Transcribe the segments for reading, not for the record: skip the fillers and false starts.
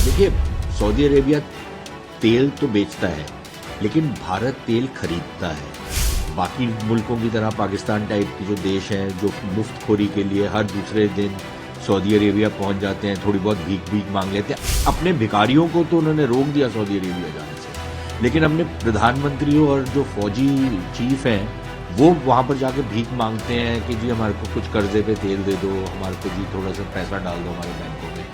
देखिए, Saudi Arabia तेल तो बेचता है, लेकिन भारत तेल खरीदता है। बाकी मुल्कों की तरह पाकिस्तान टाइप के जो देश हैं, जो मुफ्तखोरी के लिए हर दूसरे दिन सऊदी अरेबिया पहुंच जाते हैं, थोड़ी बहुत भीख मांग लेते हैं। अपने भिखारियों को तो उन्होंने रोक दिया सऊदी अरेबिया जाने से, लेकिन अपने प्रधानमंत्रियों और जो फौजी चीफ हैं, वो वहां पर जाके भीख मांगते हैं कि जी हमारे को कुछ कर्जे पे तेल दे दो, हमारे को जी थोड़ा सा पैसा डाल दो हमारे बैंकों में।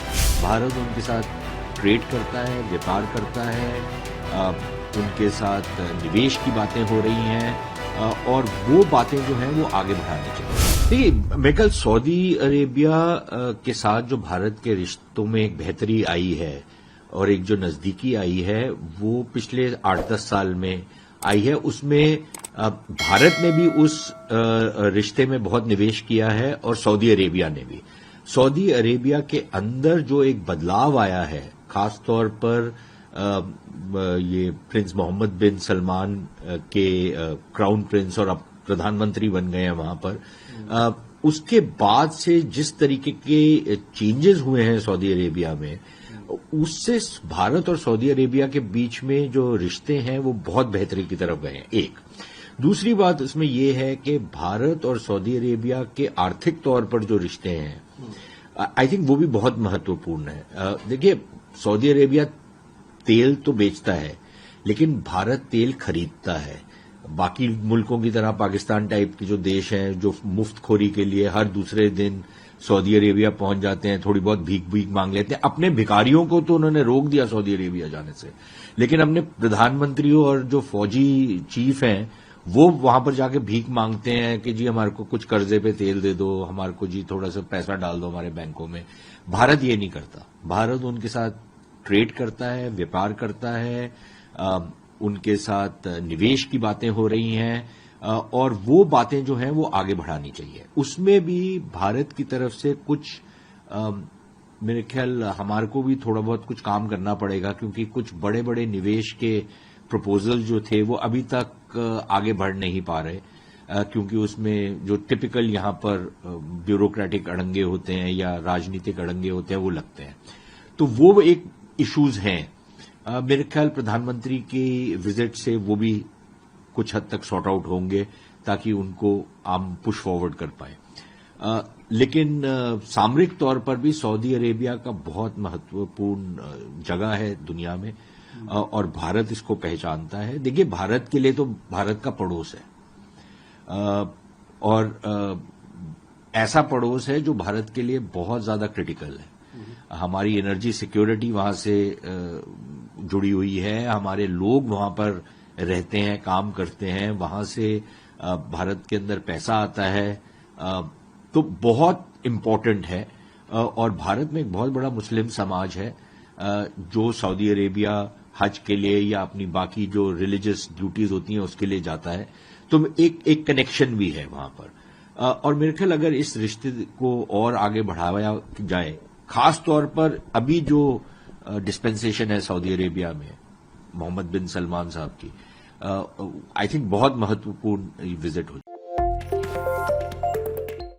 भारत उनके साथ ट्रेड करता है, व्यापार करता है, उनके साथ निवेश की बातें हो रही हैं, और वो बातें जो हैं वो आगे बढ़ानी चाहिए। देखिए, मेरे ख्याल सऊदी अरेबिया के साथ जो भारत के रिश्तों में एक बेहतरी आई है और एक जो नजदीकी आई है, वो पिछले 8-10 साल में आई है। उसमें भारत ने भी उस रिश्ते में बहुत निवेश किया है और सऊदी अरेबिया ने भी। सऊदी अरेबिया के अंदर जो एक बदलाव आया है, खास तौर पर ये प्रिंस मोहम्मद बिन सलमान के क्राउन प्रिंस और अब प्रधानमंत्री बन गए हैं वहां पर, उसके बाद से जिस तरीके के चेंजेस हुए हैं सऊदी अरेबिया में, उससे भारत और सऊदी अरेबिया के बीच में जो रिश्ते हैं वो बहुत बेहतरी की तरफ गए हैं। एक दूसरी बात इसमें यह है कि भारत और सऊदी अरेबिया के आर्थिक तौर पर जो रिश्ते हैं, आई थिंक वो भी बहुत महत्वपूर्ण है। देखिए, सऊदी अरेबिया तेल तो बेचता है, लेकिन भारत तेल खरीदता है। बाकी मुल्कों की तरह पाकिस्तान टाइप के जो देश हैं, जो मुफ्तखोरी के लिए हर दूसरे दिन सऊदी अरेबिया पहुंच जाते हैं, थोड़ी बहुत भीख मांग लेते हैं। अपने भिखारियों को तो उन्होंने रोक दिया सऊदी अरेबिया जाने से, लेकिन अपने प्रधानमंत्रियों और जो फौजी चीफ हैं, वो वहां पर जाके भीख मांगते हैं कि जी हमारे को कुछ कर्जे पे तेल दे दो, हमारे को जी थोड़ा सा पैसा डाल दो हमारे बैंकों में। भारत ये नहीं करता। भारत उनके साथ ट्रेड करता है, व्यापार करता है, उनके साथ निवेश की बातें हो रही हैं, और वो बातें जो हैं वो आगे बढ़ानी चाहिए। उसमें भी भारत की तरफ से कुछ मेरे ख्याल हमारे को भी थोड़ा बहुत कुछ काम करना पड़ेगा, क्योंकि कुछ बड़े बड़े निवेश के प्रपोजल जो थे वो अभी तक आगे बढ़ नहीं पा रहे, क्योंकि उसमें जो टिपिकल यहां पर ब्यूरोक्रेटिक अड़ंगे होते हैं या राजनीतिक अड़ंगे होते हैं वो लगते हैं। तो वो एक इश्यूज हैं। मेरे ख्याल प्रधानमंत्री की विजिट से वो भी कुछ हद तक सॉर्ट आउट होंगे, ताकि उनको हम पुश फॉरवर्ड कर पाए। लेकिन सामरिक तौर पर भी सऊदी अरेबिया का बहुत महत्वपूर्ण जगह है दुनिया में, और भारत इसको पहचानता है। देखिए, भारत के लिए तो भारत का पड़ोस है, और ऐसा पड़ोस है जो भारत के लिए बहुत ज्यादा क्रिटिकल है। हमारी एनर्जी सिक्योरिटी वहां से जुड़ी हुई है, हमारे लोग वहां पर रहते हैं, काम करते हैं, वहां से भारत के अंदर पैसा आता है, तो बहुत इम्पोर्टेंट है। और भारत में एक बहुत बड़ा मुस्लिम समाज है जो सऊदी अरेबिया हज के लिए या अपनी बाकी जो रिलीजियस ड्यूटीज होती हैं उसके लिए जाता है, तो एक कनेक्शन भी है वहां पर। और मेरे ख्याल अगर इस रिश्ते को और आगे बढ़ाया जाए, खास तौर पर अभी जो डिस्पेंसेशन है सऊदी अरेबिया में मोहम्मद बिन सलमान साहब की, आई थिंक बहुत महत्वपूर्ण विजिट होगी।